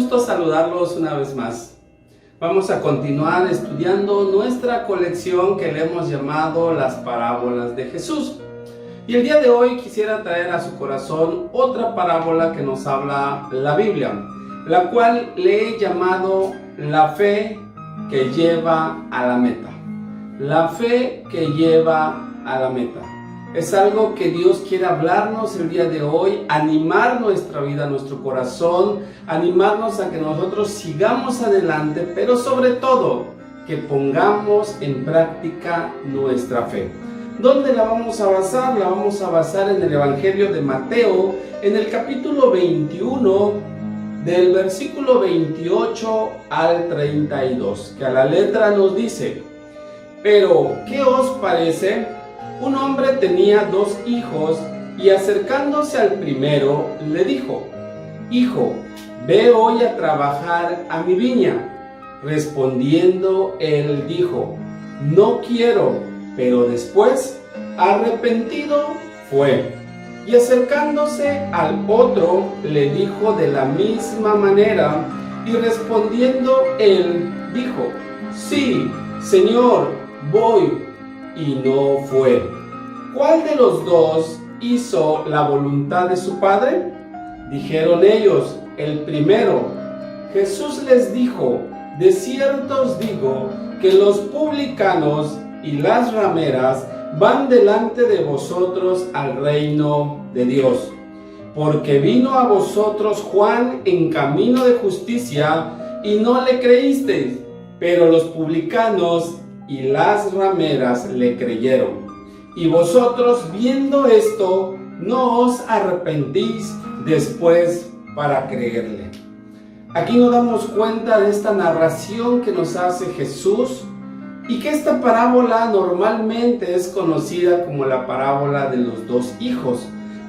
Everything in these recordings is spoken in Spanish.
gusto saludarlos una vez más. Vamos a continuar estudiando nuestra colección que le hemos llamado Las Parábolas de Jesús. Y el día de hoy quisiera traer a su corazón otra parábola que nos habla la Biblia, la cual le he llamado La fe que lleva a la meta. La fe que lleva a la meta. Es algo que Dios quiere hablarnos el día de hoy, animar nuestra vida, nuestro corazón, animarnos a que nosotros sigamos adelante, pero sobre todo que pongamos en práctica nuestra fe. ¿Dónde la vamos a basar? La vamos a basar en el Evangelio de Mateo, en el capítulo 21, del versículo 28 al 32, que a la letra nos dice: Pero, ¿qué os parece? Un hombre tenía 2 hijos y acercándose al primero le dijo: Hijo, ve hoy a trabajar a mi viña. Respondiendo él dijo: No quiero. Pero después, arrepentido, fue. Y acercándose al otro le dijo de la misma manera, y respondiendo él dijo: Sí, Señor, voy. Y no fue. ¿Cuál de los dos hizo la voluntad de su padre? Dijeron ellos: el primero. Jesús les dijo: de cierto os digo que los publicanos y las rameras van delante de vosotros al reino de Dios. Porque vino a vosotros Juan en camino de justicia y no le creísteis, pero los publicanos y las rameras le creyeron. Y vosotros, viendo esto, no os arrepentís después para creerle. Aquí nos damos cuenta de esta narración que nos hace Jesús, y que esta parábola normalmente es conocida como la parábola de los 2 hijos.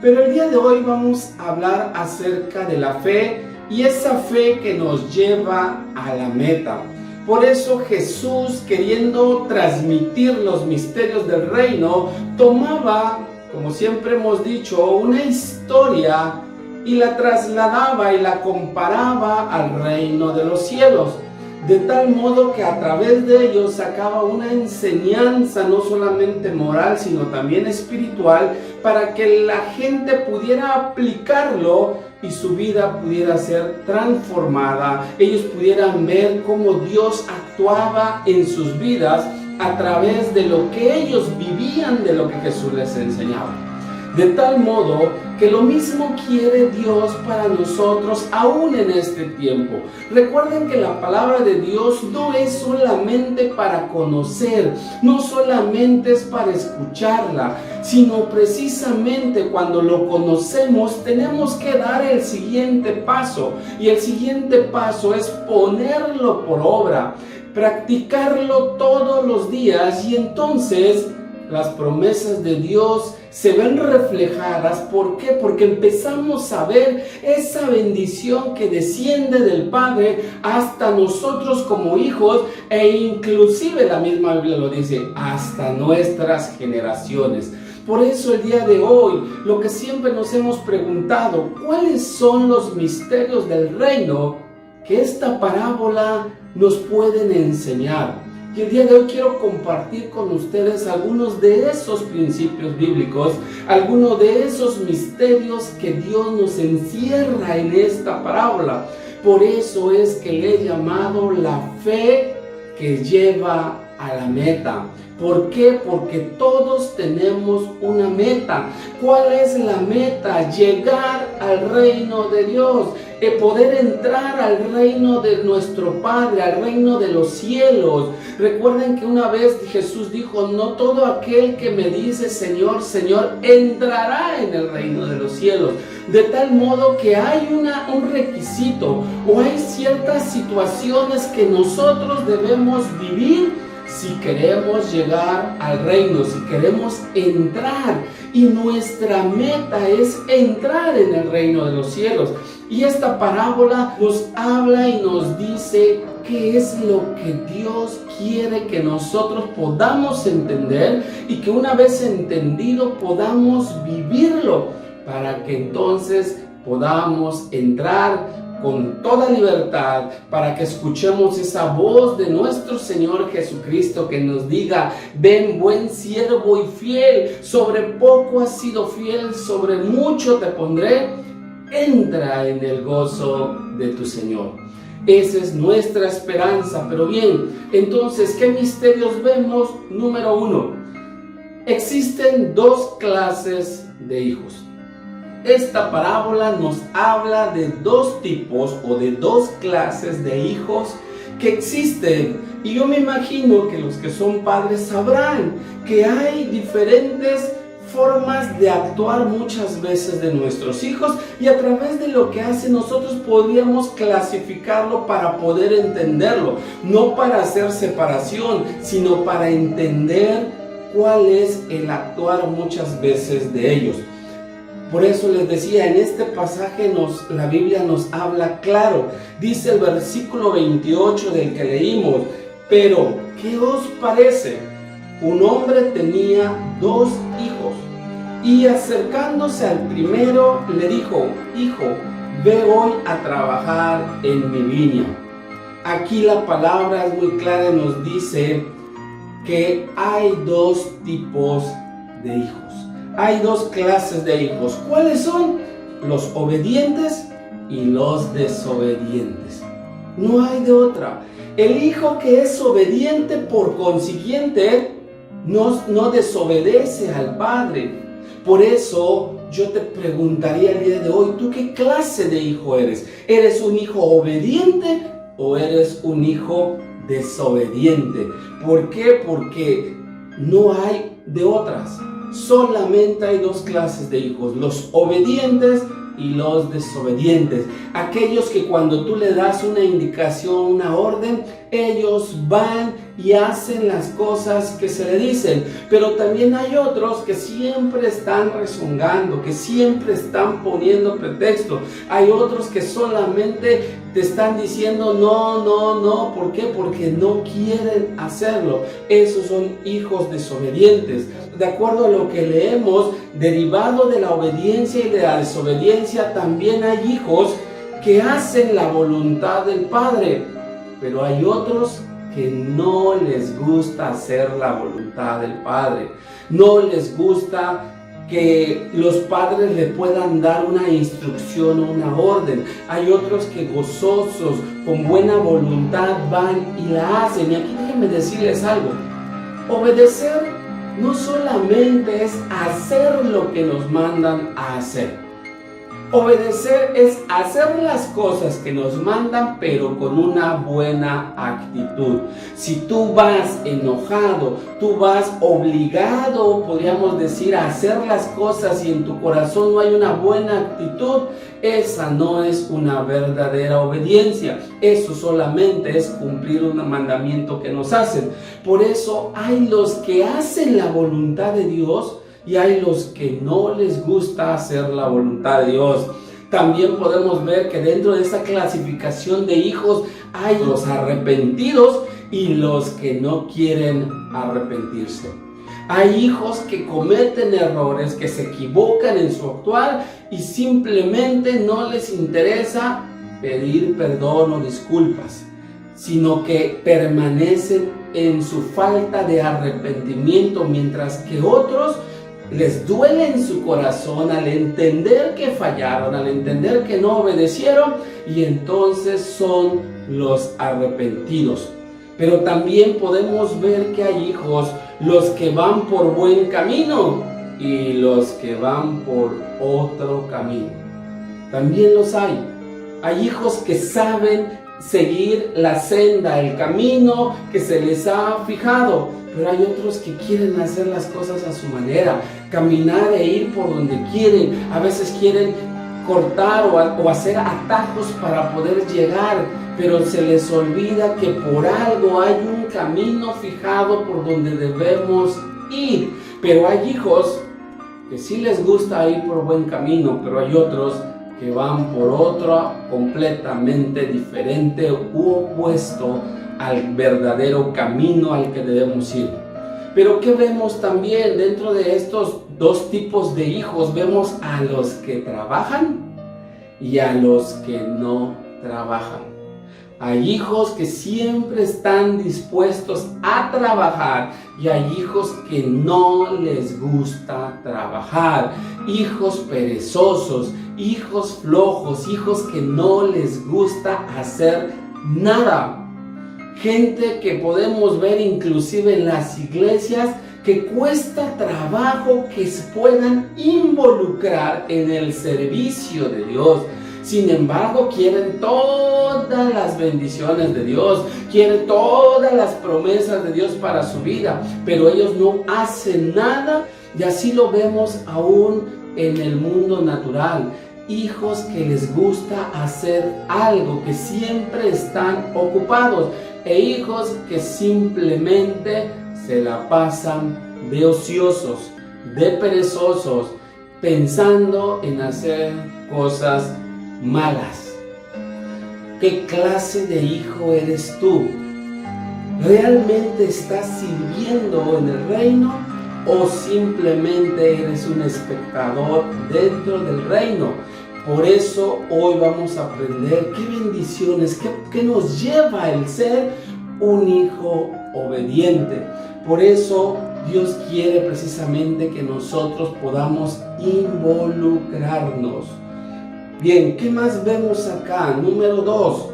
Pero el día de hoy vamos a hablar acerca de la fe, y esa fe que nos lleva a la meta. Por eso Jesús, queriendo transmitir los misterios del reino, tomaba, como siempre hemos dicho, una historia y la trasladaba y la comparaba al reino de los cielos, de tal modo que a través de ellos sacaba una enseñanza no solamente moral, sino también espiritual, para que la gente pudiera aplicarlo y su vida pudiera ser transformada, ellos pudieran ver cómo Dios actuaba en sus vidas a través de lo que ellos vivían, de lo que Jesús les enseñaba. De tal modo que lo mismo quiere Dios para nosotros aún en este tiempo. Recuerden que la palabra de Dios no es solamente para conocer, no solamente es para escucharla, sino precisamente cuando lo conocemos tenemos que dar el siguiente paso. Y el siguiente paso es ponerlo por obra, practicarlo todos los días, y entonces las promesas de Dios se ven reflejadas. ¿Por qué? Porque empezamos a ver esa bendición que desciende del Padre hasta nosotros como hijos, e inclusive la misma Biblia lo dice, hasta nuestras generaciones. Por eso el día de hoy, lo que siempre nos hemos preguntado, ¿cuáles son los misterios del reino que esta parábola nos pueden enseñar? Y el día de hoy quiero compartir con ustedes algunos de esos principios bíblicos, algunos de esos misterios que Dios nos encierra en esta parábola. Por eso es que le he llamado la fe que lleva a la meta. ¿Por qué? Porque todos tenemos una meta. ¿Cuál es la meta? Llegar al reino de Dios, poder entrar al reino de nuestro Padre, al reino de los cielos. Recuerden que una vez Jesús dijo: no todo aquel que me dice Señor, Señor, entrará en el reino de los cielos. De tal modo que hay un requisito, o hay ciertas situaciones que nosotros debemos vivir si queremos llegar al reino, si queremos entrar. Y nuestra meta es entrar en el reino de los cielos. Y esta parábola nos habla y nos dice qué es lo que Dios quiere que nosotros podamos entender, y que una vez entendido podamos vivirlo, para que entonces podamos entrar con toda libertad para que escuchemos esa voz de nuestro Señor Jesucristo que nos diga: ven, buen siervo y fiel, sobre poco has sido fiel, sobre mucho te pondré, entra en el gozo de tu Señor. Esa es nuestra esperanza. Pero bien, entonces, ¿qué misterios vemos? Número 1, existen dos clases de hijos. Esta parábola nos habla de dos tipos o de dos clases de hijos que existen. Y yo me imagino que los que son padres sabrán que hay diferentes formas de actuar muchas veces de nuestros hijos, y a través de lo que hacen nosotros podríamos clasificarlo para poder entenderlo, no para hacer separación, sino para entender cuál es el actuar muchas veces de ellos. Por eso les decía, en este pasaje la Biblia nos habla claro. Dice el versículo 28 del que leímos: pero, ¿qué os parece? Un hombre tenía 2 hijos, y acercándose al primero le dijo: hijo, ve hoy a trabajar en mi viña. Aquí la palabra es muy clara y nos dice que hay 2 tipos de hijos. Hay 2 clases de hijos. ¿Cuáles son? Los obedientes y los desobedientes. No hay de otra. El hijo que es obediente, por consiguiente, no desobedece al padre. Por eso yo te preguntaría el día de hoy: ¿tú qué clase de hijo eres? ¿Eres un hijo obediente o eres un hijo desobediente? ¿Por qué? Porque no hay de otras. Solamente hay 2 clases de hijos: los obedientes y los desobedientes. Aquellos que cuando tú le das una indicación, una orden, ellos van y hacen las cosas que se le dicen. Pero también hay otros que siempre están rezongando, que siempre están poniendo pretexto. Hay otros que solamente te están diciendo no, no, no. ¿Por qué? Porque no quieren hacerlo. Esos son hijos desobedientes. De acuerdo a lo que leemos, derivado de la obediencia y de la desobediencia, también hay hijos que hacen la voluntad del Padre. Pero hay otros que no les gusta hacer la voluntad del Padre. No les gusta que los padres le puedan dar una instrucción o una orden. Hay otros que gozosos, con buena voluntad, van y la hacen. Y aquí déjenme decirles algo: obedecer no solamente es hacer lo que nos mandan a hacer. Obedecer es hacer las cosas que nos mandan, pero con una buena actitud. Si tú vas enojado, tú vas obligado, podríamos decir, a hacer las cosas, y en tu corazón no hay una buena actitud, esa no es una verdadera obediencia. Eso solamente es cumplir un mandamiento que nos hacen. Por eso hay los que hacen la voluntad de Dios y hay los que no les gusta hacer la voluntad de Dios. También podemos ver que dentro de esa clasificación de hijos hay los arrepentidos y los que no quieren arrepentirse. Hay hijos que cometen errores, que se equivocan en su actuar y simplemente no les interesa pedir perdón o disculpas, sino que permanecen en su falta de arrepentimiento, mientras que otros les duele en su corazón al entender que fallaron, al entender que no obedecieron, y entonces son los arrepentidos. Pero también podemos ver que hay hijos, los que van por buen camino y los que van por otro camino. También los hay. Hay hijos que saben seguir la senda, el camino que se les ha fijado, pero hay otros que quieren hacer las cosas a su manera, caminar e ir por donde quieren. A veces quieren cortar o hacer atajos para poder llegar, pero se les olvida que por algo hay un camino fijado por donde debemos ir. Pero hay hijos que sí les gusta ir por buen camino, pero hay otros que van por otro completamente diferente u opuesto al verdadero camino al que debemos ir. Pero ¿qué vemos también dentro de estos 2 tipos de hijos? Vemos a los que trabajan y a los que no trabajan. Hay hijos que siempre están dispuestos a trabajar y hay hijos que no les gusta trabajar. Hijos perezosos, hijos flojos, hijos que no les gusta hacer nada. Gente que podemos ver inclusive en las iglesias que cuesta trabajo que se puedan involucrar en el servicio de Dios. Sin embargo, quieren todas las bendiciones de Dios, quieren todas las promesas de Dios para su vida, pero ellos no hacen nada, y así lo vemos aún en el mundo natural. Hijos que les gusta hacer algo, que siempre están ocupados, e hijos que simplemente se la pasan de ociosos, de perezosos, pensando en hacer cosas malas. ¿Qué clase de hijo eres tú? ¿Realmente estás sirviendo en el reino o simplemente eres un espectador dentro del reino? Por eso hoy vamos a aprender qué bendiciones, qué nos lleva el ser un hijo obediente. Por eso Dios quiere precisamente que nosotros podamos involucrarnos. Bien, ¿qué más vemos acá? Número 2,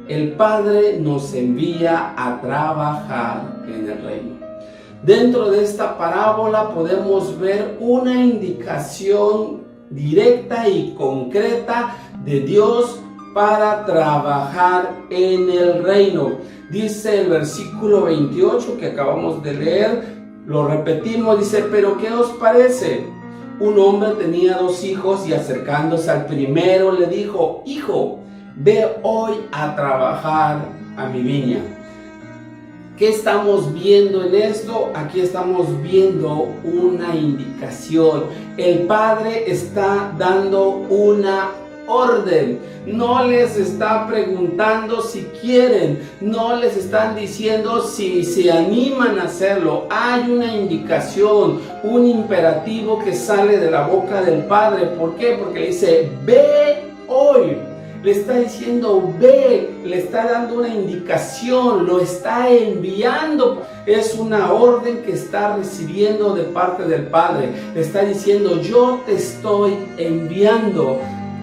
el Padre nos envía a trabajar en el reino. Dentro de esta parábola podemos ver una indicación directa y concreta de Dios para trabajar en el reino. Dice el versículo 28 que acabamos de leer, lo repetimos, dice: ¿pero qué os parece? Un hombre tenía 2 hijos y acercándose al primero le dijo: hijo, ve hoy a trabajar a mi viña. ¿Qué estamos viendo en esto? Aquí estamos viendo una indicación. El Padre está dando una orden. No les está preguntando si quieren, no les están diciendo si se animan a hacerlo. Hay una indicación, un imperativo que sale de la boca del Padre. ¿Por qué? Porque le dice: ve hoy. Le está diciendo ve, le está dando una indicación, lo está enviando. Es una orden que está recibiendo de parte del Padre. Le está diciendo: yo te estoy enviando.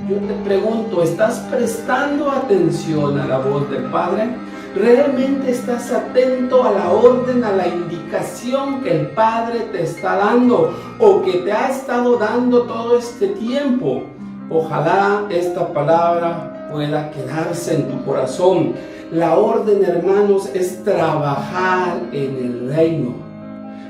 Yo te pregunto, ¿estás prestando atención a la voz del Padre? ¿Realmente estás atento a la orden, a la indicación que el Padre te está dando o que te ha estado dando todo este tiempo? Ojalá esta palabra pueda quedarse en tu corazón. La orden, hermanos, es trabajar en el reino.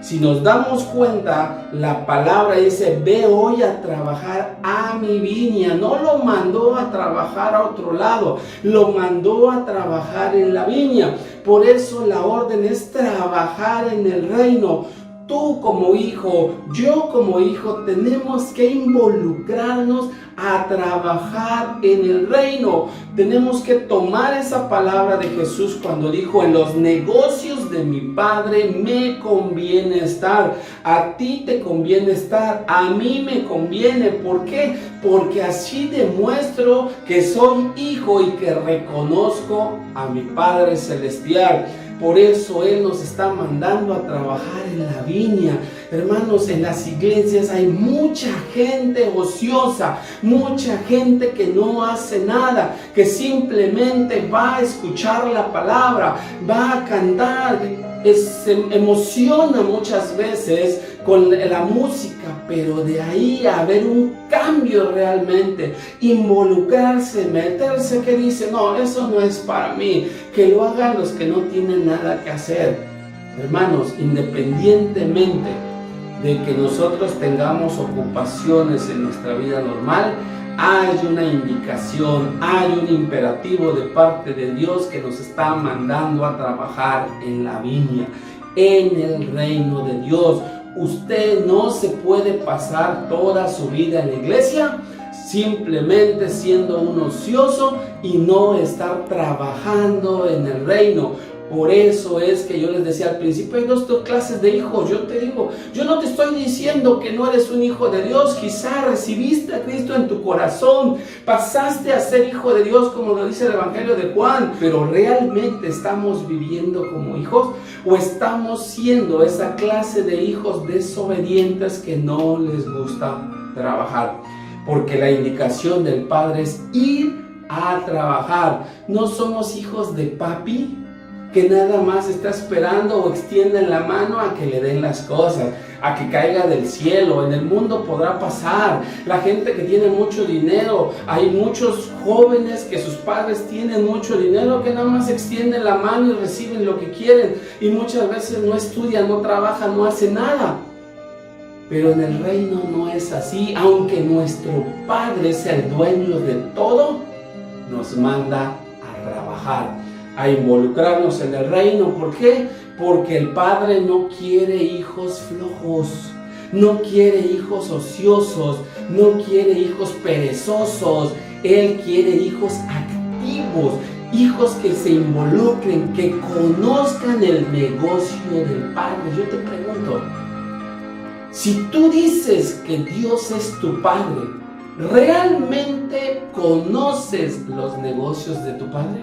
Si nos damos cuenta, la palabra dice: ve hoy a trabajar a mi viña. No lo mandó a trabajar a otro lado, lo mandó a trabajar en la viña. Por eso la orden es trabajar en el reino. Tú como hijo, yo como hijo, tenemos que involucrarnos a trabajar en el reino. Tenemos que tomar esa palabra de Jesús cuando dijo: en los negocios de mi Padre me conviene estar. A ti te conviene estar, a mí me conviene. ¿Por qué? Porque así demuestro que soy hijo y que reconozco a mi Padre Celestial. Por eso Él nos está mandando a trabajar en la viña. Hermanos, en las iglesias hay mucha gente ociosa, mucha gente que no hace nada, que simplemente va a escuchar la palabra, va a cantar, se emociona muchas veces con la música, pero de ahí a ver un cambio realmente, involucrarse, meterse, que dice: no, eso no es para mí, que lo hagan los que no tienen nada que hacer. Hermanos, independientemente de que nosotros tengamos ocupaciones en nuestra vida normal, hay una indicación, hay un imperativo de parte de Dios que nos está mandando a trabajar en la viña, en el reino de Dios. Usted no se puede pasar toda su vida en la iglesia simplemente siendo un ocioso y no estar trabajando en el reino. Por eso es que yo les decía al principio, hay dos clases de hijos. Yo te digo, yo no te estoy diciendo que no eres un hijo de Dios. Quizá recibiste a Cristo en tu corazón, pasaste a ser hijo de Dios como lo dice el Evangelio de Juan, pero ¿realmente estamos viviendo como hijos? ¿O estamos siendo esa clase de hijos desobedientes que no les gusta trabajar? Porque la indicación del Padre es ir a trabajar. No somos hijos de papi que nada más está esperando o extienden la mano a que le den las cosas, a que caiga del cielo. En el mundo podrá pasar. La gente que tiene mucho dinero, hay muchos jóvenes que sus padres tienen mucho dinero, que nada más extienden la mano y reciben lo que quieren, y muchas veces no estudian, no trabajan, no hacen nada. Pero en el reino no es así. Aunque nuestro Padre sea el dueño de todo, nos manda a trabajar, a involucrarnos en el reino. ¿Por qué? Porque el Padre no quiere hijos flojos, no quiere hijos ociosos, no quiere hijos perezosos. Él quiere hijos activos, hijos que se involucren, que conozcan el negocio del Padre. Yo te pregunto, si tú dices que Dios es tu Padre, ¿realmente conoces los negocios de tu Padre?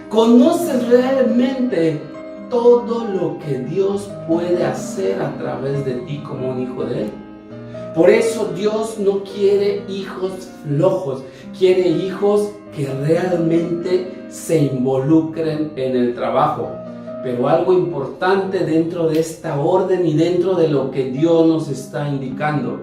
¿Conoces realmente todo lo que Dios puede hacer a través de ti como un hijo de Él? Por eso Dios no quiere hijos flojos, quiere hijos que realmente se involucren en el trabajo. Pero algo importante dentro de esta orden y dentro de lo que Dios nos está indicando,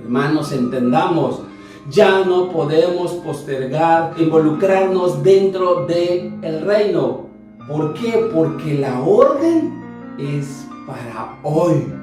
hermanos, entendamos, ya no podemos postergar, involucrarnos dentro del reino. ¿Por qué? Porque la orden es para hoy.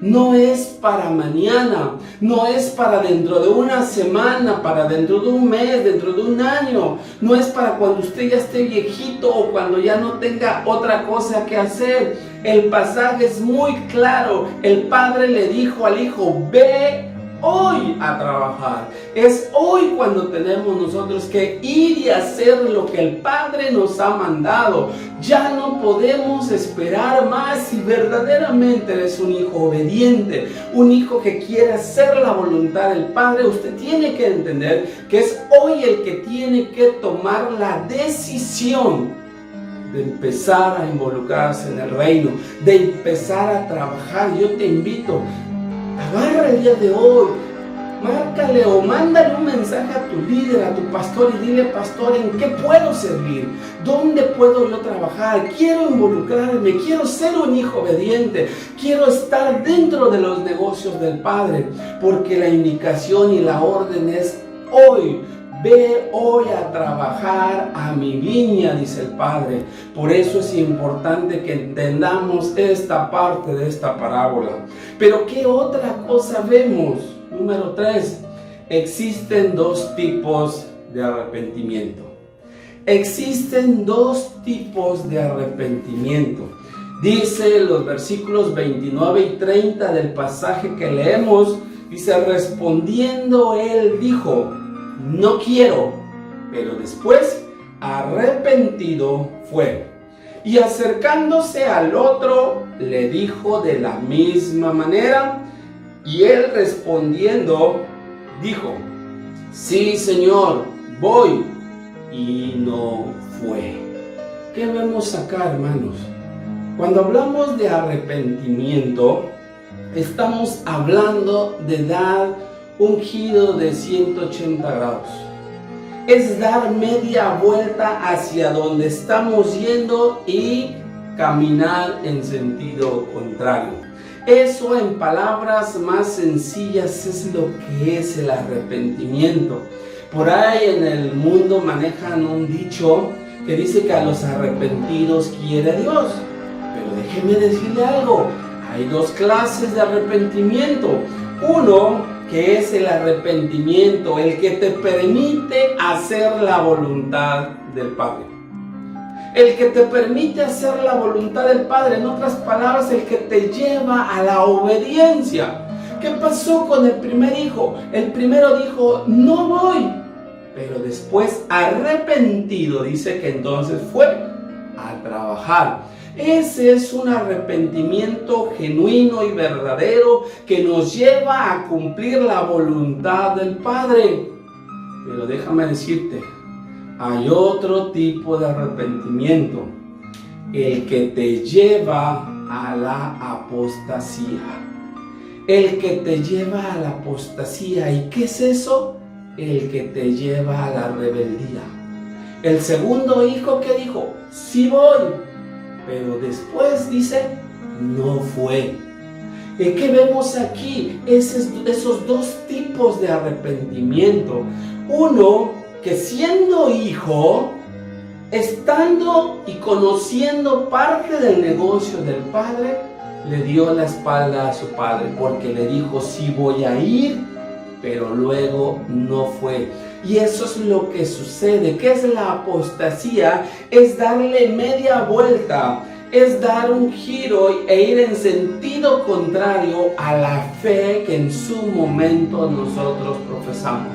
No es para mañana, no es para dentro de una semana, para dentro de un mes, dentro de un año. No es para cuando usted ya esté viejito o cuando ya no tenga otra cosa que hacer. El pasaje es muy claro. El Padre le dijo al Hijo, ve hoy a trabajar. Es hoy cuando tenemos nosotros que ir y hacer lo que el Padre nos ha mandado. Ya no podemos esperar más. Si verdaderamente eres un hijo obediente, un hijo que quiere hacer la voluntad del Padre, usted tiene que entender que es hoy el que tiene que tomar la decisión de empezar a involucrarse en el reino, de empezar a trabajar. Yo te invito, agarra el día de hoy, márcale o mándale un mensaje a tu líder, a tu pastor, y dile: pastor, ¿en qué puedo servir? ¿Dónde puedo yo trabajar? Quiero involucrarme, quiero ser un hijo obediente, quiero estar dentro de los negocios del Padre, porque la indicación y la orden es hoy. Ve hoy a trabajar a mi viña, dice el Padre. Por eso es importante que entendamos esta parte de esta parábola. Pero ¿qué otra cosa vemos? Número 3. Existen dos tipos de arrepentimiento. Existen dos tipos de arrepentimiento. Dice los versículos 29 y 30 del pasaje que leemos. Dice: respondiendo él dijo: no quiero. Pero después, arrepentido fue. Y acercándose al otro, le dijo de la misma manera. Y él respondiendo, dijo: sí, Señor, voy. Y no fue. ¿Qué vemos acá, hermanos? Cuando hablamos de arrepentimiento, estamos hablando de dar un giro de 180 grados. Es dar media vuelta hacia donde estamos yendo y caminar en sentido contrario. Eso, en palabras más sencillas, es lo que es el arrepentimiento. Por ahí en el mundo manejan un dicho que dice que a los arrepentidos quiere Dios. Pero déjeme decirle algo: hay dos clases de arrepentimiento. Uno, que es el arrepentimiento, el que te permite hacer la voluntad del Padre. El que te permite hacer la voluntad del Padre, en otras palabras, el que te lleva a la obediencia. ¿Qué pasó con el primer hijo? El primero dijo: no voy. Pero después, arrepentido, dice que entonces fue. a trabajar. Ese es un arrepentimiento genuino y verdadero que nos lleva a cumplir la voluntad del Padre. Pero déjame decirte, hay otro tipo de arrepentimiento, el que te lleva a la apostasía. El que te lleva a la apostasía. ¿Y qué es eso? El que te lleva a la rebeldía. El segundo hijo que dijo, sí voy, pero después dice, no fue. ¿Qué vemos aquí? Esos dos tipos de arrepentimiento. Uno que siendo hijo, estando y conociendo parte del negocio del padre, le dio la espalda a su padre porque le dijo, sí voy a ir, pero luego no fue. Y eso es lo que sucede. ¿Qué es la apostasía? Es darle media vuelta, es dar un giro e ir en sentido contrario a la fe que en su momento nosotros profesamos.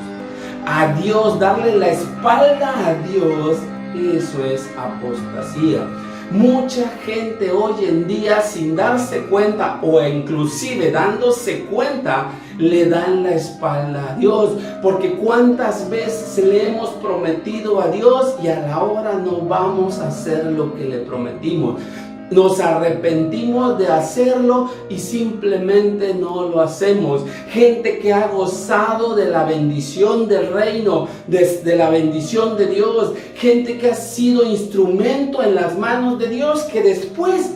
A Dios, darle la espalda a Dios, eso es apostasía. Mucha gente hoy en día, sin darse cuenta o inclusive dándose cuenta, le dan la espalda a Dios. Porque cuántas veces le hemos prometido a Dios y a la hora no vamos a hacer lo que le prometimos. Nos arrepentimos de hacerlo y simplemente no lo hacemos. Gente que ha gozado de la bendición del reino, de la bendición de Dios. Gente que ha sido instrumento en las manos de Dios, que después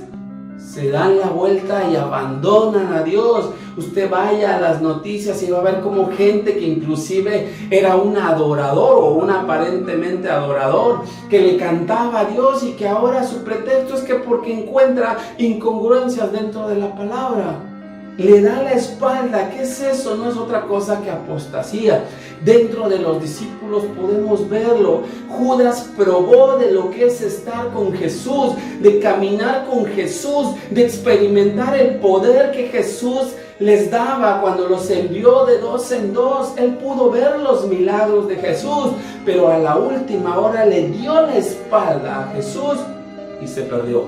se dan la vuelta y abandonan a Dios. Usted vaya a las noticias y va a ver como gente que inclusive era un adorador o un aparentemente adorador, que le cantaba a Dios y que ahora su pretexto es que porque encuentra incongruencias dentro de la palabra. Le da la espalda. ¿Qué es eso? No es otra cosa que apostasía. Dentro de los discípulos podemos verlo. Judas probó de lo que es estar con Jesús, de caminar con Jesús, de experimentar el poder que Jesús les daba cuando los envió de dos en dos. Él pudo ver los milagros de Jesús, pero a la última hora le dio la espalda a Jesús y se perdió.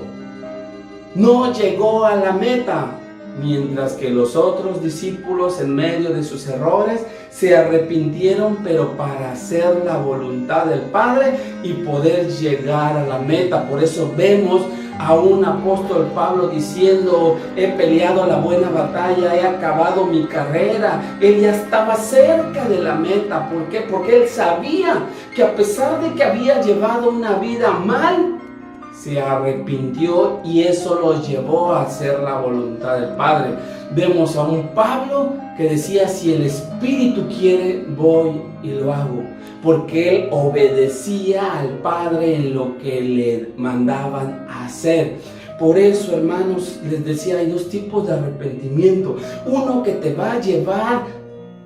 No llegó a la meta. Mientras que los otros discípulos, en medio de sus errores, se arrepintieron, pero para hacer la voluntad del Padre y poder llegar a la meta. Por eso vemos a un apóstol Pablo diciendo, he peleado la buena batalla, he acabado mi carrera. Él ya estaba cerca de la meta. ¿Por qué? Porque él sabía que a pesar de que había llevado una vida mal, se arrepintió y eso lo llevó a hacer la voluntad del Padre. Vemos a un Pablo que decía, si el Espíritu quiere, voy y lo hago. Porque él obedecía al Padre en lo que le mandaban hacer. Por eso, hermanos, les decía, hay dos tipos de arrepentimiento. Uno que te va a llevar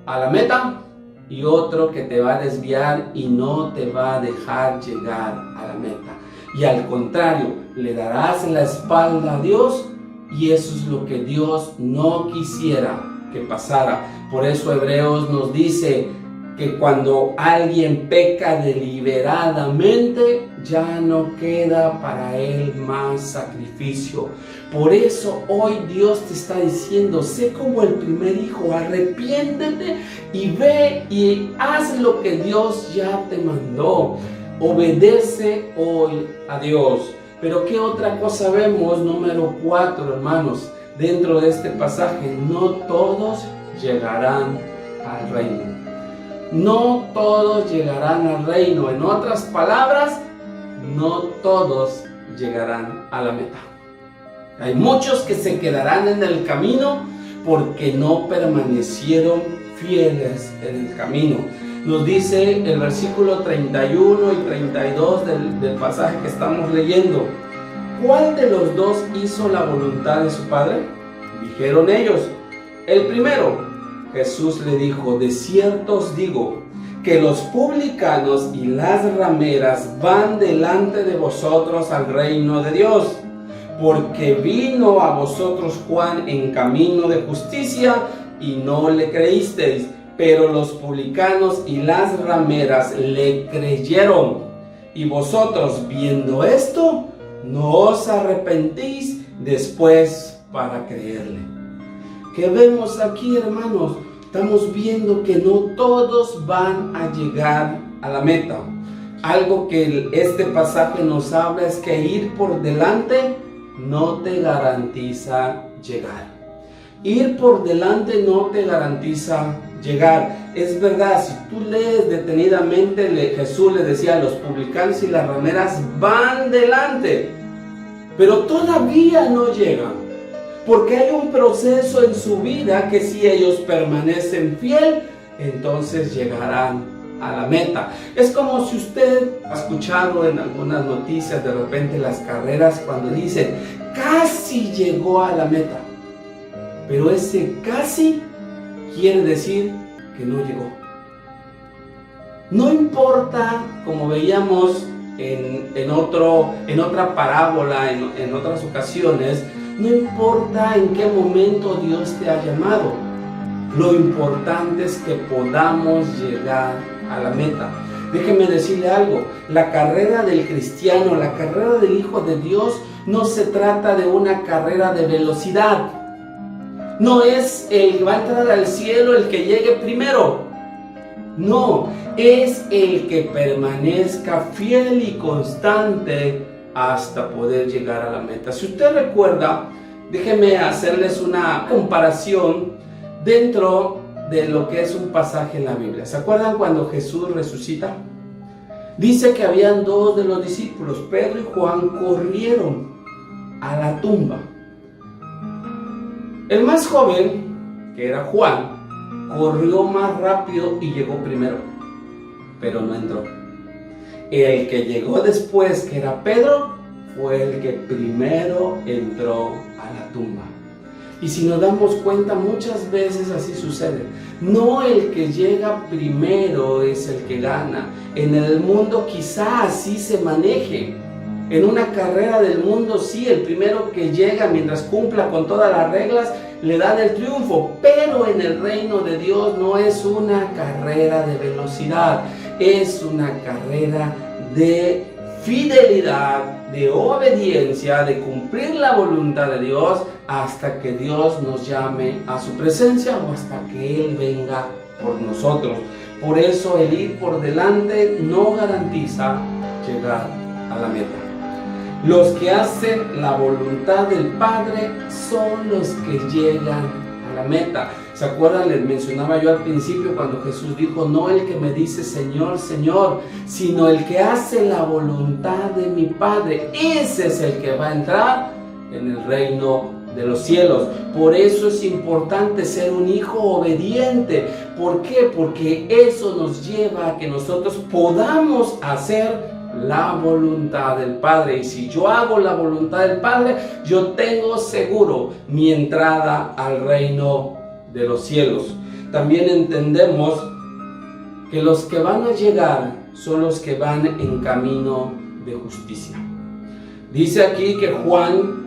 a la meta y otro que te va a desviar y no te va a dejar llegar a la meta. Y al contrario, le darás la espalda a Dios y eso es lo que Dios no quisiera que pasara. Por eso Hebreos nos dice que cuando alguien peca deliberadamente, ya no queda para él más sacrificio. Por eso hoy Dios te está diciendo, sé como el primer hijo, arrepiéntete y ve y haz lo que Dios ya te mandó. Obedece hoy a Dios. Pero ¿qué otra cosa vemos? Número 4, hermanos, dentro de este pasaje. No todos llegarán al reino. No todos llegarán al reino. En otras palabras, no todos llegarán a la meta. Hay muchos que se quedarán en el camino porque no permanecieron fieles en el camino. Nos dice el versículo 31 y 32 del pasaje que estamos leyendo. ¿Cuál de los dos hizo la voluntad de su padre? Dijeron ellos, el primero. Jesús le dijo, de cierto os digo, que los publicanos y las rameras van delante de vosotros al reino de Dios. Porque vino a vosotros Juan en camino de justicia y no le creísteis. Pero los publicanos y las rameras le creyeron. Y vosotros, viendo esto, no os arrepentís después para creerle. ¿Qué vemos aquí, hermanos? Estamos viendo que no todos van a llegar a la meta. Algo que este pasaje nos habla es que ir por delante no te garantiza llegar. Ir por delante no te garantiza llegar. Es verdad, si tú lees detenidamente, Jesús le decía a los publicanos y las rameras, van delante, pero todavía no llegan, porque hay un proceso en su vida que si ellos permanecen fiel, entonces llegarán a la meta. Es como si usted ha escuchado en algunas noticias de repente las carreras cuando dicen, casi llegó a la meta. Pero ese casi quiere decir que no llegó. No importa, como veíamos en otra parábola, en otras ocasiones, no importa en qué momento Dios te ha llamado. Lo importante es que podamos llegar a la meta. Déjeme decirle algo, la carrera del cristiano, la carrera del Hijo de Dios, no se trata de una carrera de velocidad. No es el que va a entrar al cielo el que llegue primero. No, es el que permanezca fiel y constante hasta poder llegar a la meta. Si usted recuerda, déjeme hacerles una comparación dentro de lo que es un pasaje en la Biblia. ¿Se acuerdan cuando Jesús resucita? Dice que habían dos de los discípulos, Pedro y Juan, corrieron a la tumba. El más joven, que era Juan, corrió más rápido y llegó primero, pero no entró. El que llegó después, que era Pedro, fue el que primero entró a la tumba. Y si nos damos cuenta, muchas veces así sucede. No el que llega primero es el que gana. En el mundo quizá así se maneje. En una carrera del mundo sí, el primero que llega mientras cumpla con todas las reglas le dan el triunfo. Pero en el reino de Dios no es una carrera de velocidad, es una carrera de fidelidad, de obediencia, de cumplir la voluntad de Dios hasta que Dios nos llame a su presencia o hasta que Él venga por nosotros. Por eso el ir por delante no garantiza llegar a la meta. Los que hacen la voluntad del Padre son los que llegan a la meta. ¿Se acuerdan? Les mencionaba yo al principio cuando Jesús dijo, no el que me dice Señor, Señor, sino el que hace la voluntad de mi Padre. Ese es el que va a entrar en el reino de los cielos. Por eso es importante ser un hijo obediente. ¿Por qué? Porque eso nos lleva a que nosotros podamos hacer la voluntad del Padre. Y si yo hago la voluntad del Padre, yo tengo seguro mi entrada al reino de los cielos. También entendemos que los que van a llegar son los que van en camino de justicia. Dice aquí que Juan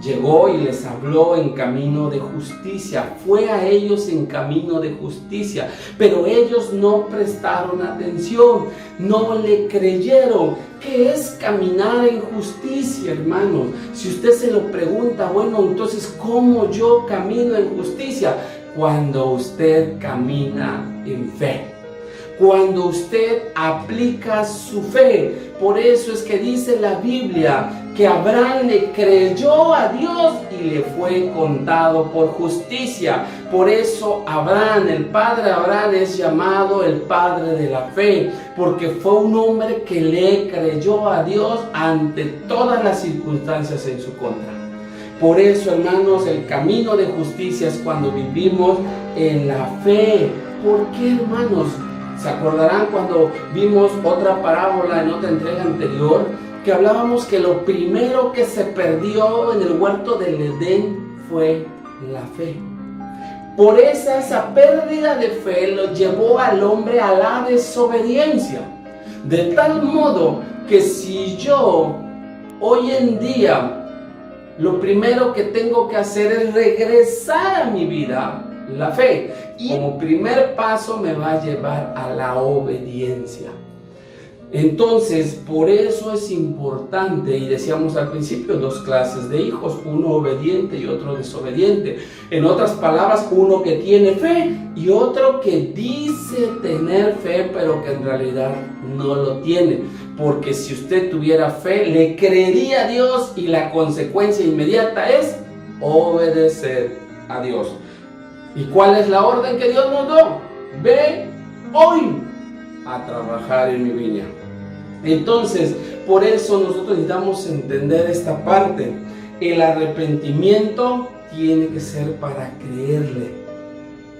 llegó y les habló en camino de justicia. Fue a ellos en camino de justicia, pero ellos no prestaron atención, no le creyeron. ¿Qué es caminar en justicia, hermanos? Si usted se lo pregunta, bueno, entonces, ¿cómo yo camino en justicia? Cuando usted camina en fe. Cuando usted aplica su fe. Por eso es que dice la Biblia que Abraham le creyó a Dios y le fue contado por justicia. Por eso Abraham, el padre Abraham, es llamado el padre de la fe, porque fue un hombre que le creyó a Dios ante todas las circunstancias en su contra. Por eso, hermanos, el camino de justicia es cuando vivimos en la fe. ¿Por qué, hermanos? ¿Se acordarán cuando vimos otra parábola en otra entrega anterior? Que hablábamos que lo primero que se perdió en el huerto del Edén fue la fe. Por esa pérdida de fe lo llevó al hombre a la desobediencia. De tal modo que si yo hoy en día lo primero que tengo que hacer es regresar a mi vida la fe, y como primer paso me va a llevar a la obediencia. Entonces, por eso es importante, y decíamos al principio, 2 clases de hijos, uno obediente y otro desobediente. En otras palabras, uno que tiene fe y otro que dice tener fe, pero que en realidad no lo tiene. Porque si usted tuviera fe, le creería a Dios y la consecuencia inmediata es obedecer a Dios. ¿Y cuál es la orden que Dios nos dio? Ve hoy a trabajar en mi viña. Entonces, por eso nosotros necesitamos entender esta parte. El arrepentimiento tiene que ser para creerle.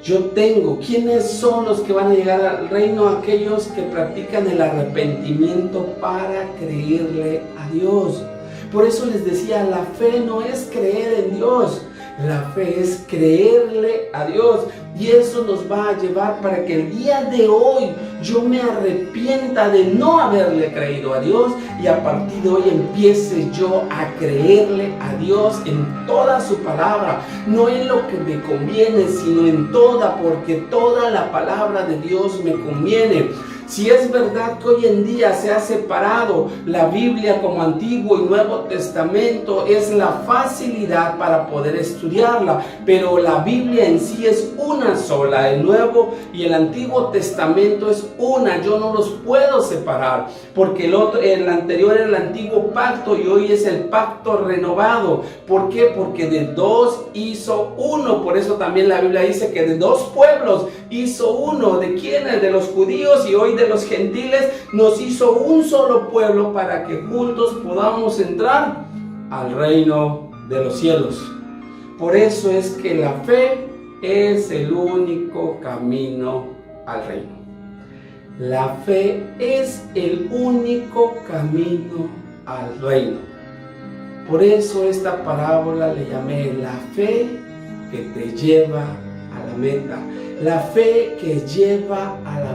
¿Quiénes son los que van a llegar al reino? Aquellos que practican el arrepentimiento para creerle a Dios. Por eso les decía, la fe no es creer en Dios. La fe es creerle a Dios, y eso nos va a llevar para que el día de hoy yo me arrepienta de no haberle creído a Dios, y a partir de hoy empiece yo a creerle a Dios en toda su palabra, no en lo que me conviene, sino en toda, porque toda la palabra de Dios me conviene. Si es verdad que hoy en día se ha separado la Biblia como Antiguo y Nuevo Testamento, es la facilidad para poder estudiarla, pero la Biblia en sí es una sola. El Nuevo y el Antiguo Testamento es una. Yo no los puedo separar, porque el anterior era el antiguo pacto y hoy es el pacto renovado. ¿Por qué? Porque de 2 hizo uno. Por eso también la Biblia dice que de 2 pueblos hizo uno. ¿De quiénes? De los judíos, y hoy de los gentiles. Nos hizo un solo pueblo para que juntos podamos entrar al reino de los cielos. Por eso es que la fe es el único camino al reino. La fe es el único camino al reino. Por eso esta parábola le llamé la fe que te lleva a la meta. La fe que lleva a la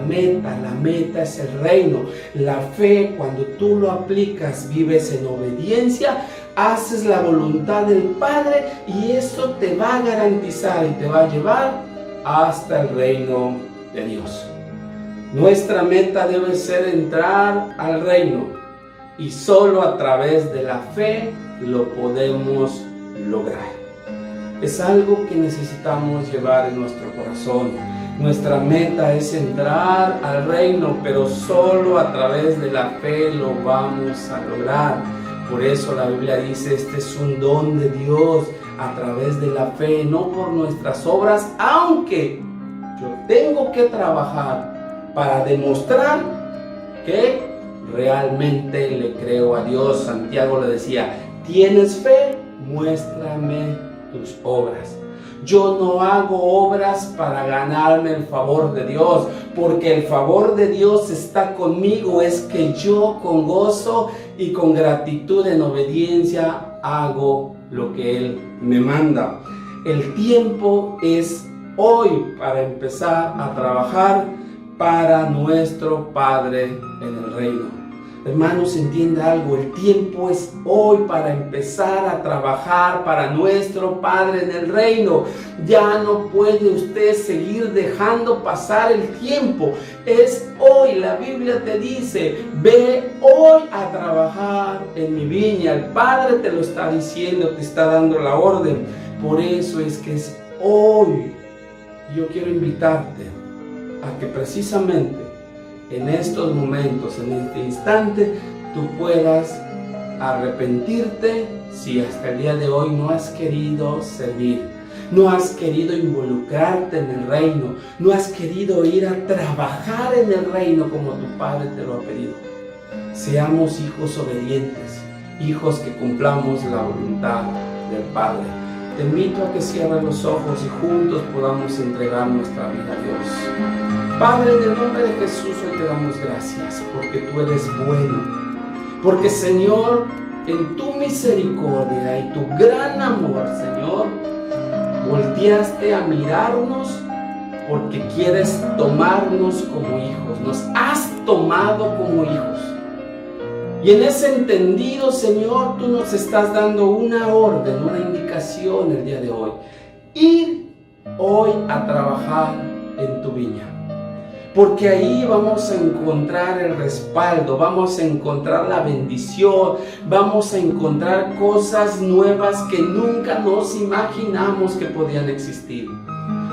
meta es el reino. La fe, cuando tú lo aplicas, vives en obediencia, haces la voluntad del Padre, y eso te va a garantizar y te va a llevar hasta el reino de Dios. Nuestra meta debe ser entrar al reino, y solo a través de la fe lo podemos lograr. Es algo que necesitamos llevar en nuestro corazón. Nuestra meta es entrar al reino, pero solo a través de la fe lo vamos a lograr. Por eso la Biblia dice, este es un don de Dios a través de la fe, no por nuestras obras, aunque yo tengo que trabajar para demostrar que realmente le creo a Dios. Santiago le decía, ¿tienes fe? Muéstrame tus obras. Yo no hago obras para ganarme el favor de Dios, porque el favor de Dios está conmigo. Es que yo con gozo y con gratitud en obediencia hago lo que Él me manda. El tiempo es hoy para empezar a trabajar para nuestro Padre en el reino. Hermanos, entienda algo, el tiempo es hoy para empezar a trabajar para nuestro Padre en el reino. Ya no puede usted seguir dejando pasar el tiempo. Es hoy. La Biblia te dice, ve hoy a trabajar en mi viña. El Padre te lo está diciendo, te está dando la orden. Por eso es que es hoy. Yo quiero invitarte a que precisamente en estos momentos, en este instante, tú puedas arrepentirte si hasta el día de hoy no has querido servir, no has querido involucrarte en el reino, no has querido ir a trabajar en el reino como tu Padre te lo ha pedido. Seamos hijos obedientes, hijos que cumplamos la voluntad del Padre. Te invito a que cierres los ojos y juntos podamos entregar nuestra vida a Dios. Padre, en el nombre de Jesús hoy te damos gracias porque tú eres bueno. Porque, Señor, en tu misericordia y tu gran amor, Señor, volteaste a mirarnos porque quieres tomarnos como hijos. Nos has tomado como hijos. Y en ese entendido, Señor, tú nos estás dando una orden, una indicación el día de hoy. Ir hoy a trabajar en tu viña. porque ahí vamos a encontrar el respaldo, vamos a encontrar la bendición, vamos a encontrar cosas nuevas que nunca nos imaginamos que podían existir.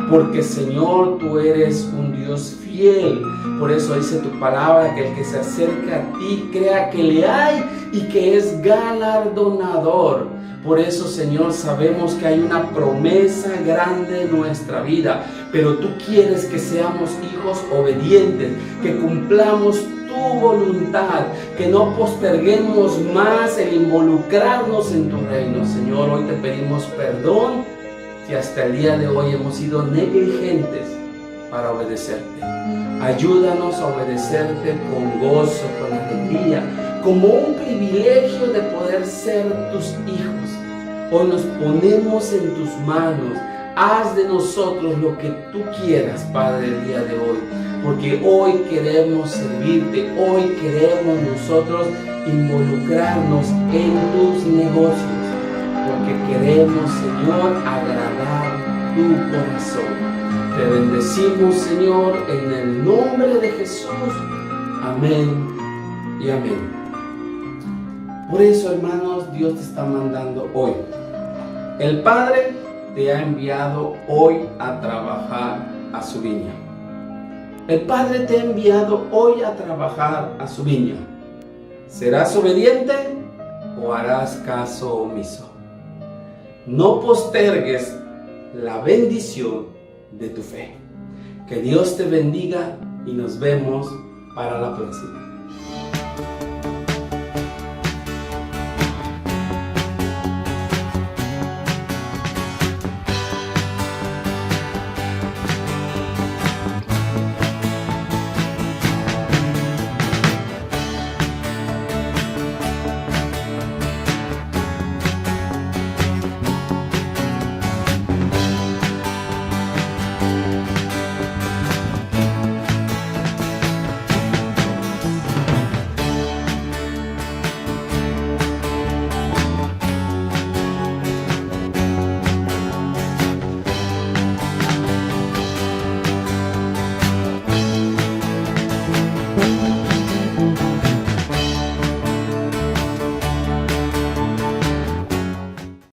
Porque Señor, tú eres un Dios fiel. Por eso dice tu palabra que el que se acerca a ti crea que le hay y que es galardonador. Por eso, Señor, sabemos que hay una promesa grande en nuestra vida, pero tú quieres que seamos hijos obedientes, que cumplamos tu voluntad, que no posterguemos más el involucrarnos en tu reino. Señor, hoy te pedimos perdón si hasta el día de hoy hemos sido negligentes para obedecerte. Ayúdanos a obedecerte con gozo, con alegría, como un privilegio de poder ser tus hijos. Hoy nos ponemos en tus manos. Haz de nosotros lo que tú quieras, Padre, el día de hoy. Porque hoy queremos servirte, hoy queremos nosotros involucrarnos en tus negocios. Porque queremos, Señor, agradar tu corazón. Te bendecimos, Señor, en el nombre de Jesús. Amén y amén. Por eso, hermanos, Dios te está mandando hoy. El Padre te ha enviado hoy a trabajar a su viña. El Padre te ha enviado hoy a trabajar a su viña. ¿Serás obediente o harás caso omiso? No postergues la bendición de tu fe. Que Dios te bendiga y nos vemos para la próxima.